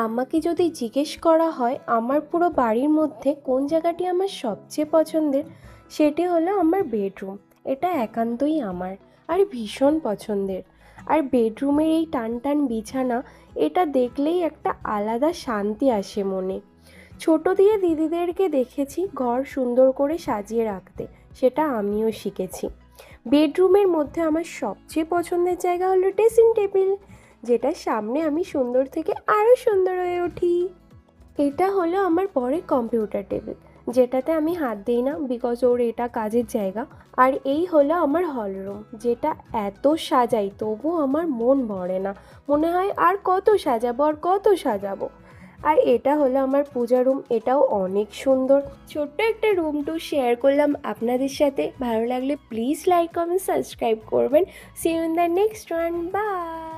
আমাকে যদি জিজ্ঞেস করা হয় আমার পুরো বাড়ির মধ্যে কোন জায়গাটি আমার সবচেয়ে পছন্দের, সেটি হলো আমার বেডরুম। এটা একান্তই আমার আর ভীষণ পছন্দের। আর বেডরুমের এই টান টান বিছানা, এটা দেখলেই একটা আলাদা শান্তি আসে মনে। ছোট দিয়ে দিদিদেরকে দেখেছি ঘর সুন্দর করে সাজিয়ে রাখতে, সেটা আমিও শিখেছি। বেডরুমের মধ্যে আমার সবচেয়ে পছন্দের জায়গা হলো ড্রেসিং টেবিল, যেটার সামনে আমি সুন্দর থেকে আরও সুন্দর হয়ে উঠি। এটা হলো আমার বরের কম্পিউটার টেবিল, যেটাতে আমি হাত দিই না, বিকজ ওর এটা কাজের জায়গা। আর এই হলো আমার হলরুম, যেটা এত সাজাই তবুও আমার মন ভরে না, মনে হয় আর কত সাজাবো আর কত সাজাবো। আর এটা হলো আমার পূজা রুম, এটাও অনেক সুন্দর। ছোট্ট একটা রুম টু শেয়ার করলাম আপনাদের সাথে। ভালো লাগলে প্লিজ লাইক কমেন্ট সাবস্ক্রাইব করবেন। See you in the next one, by.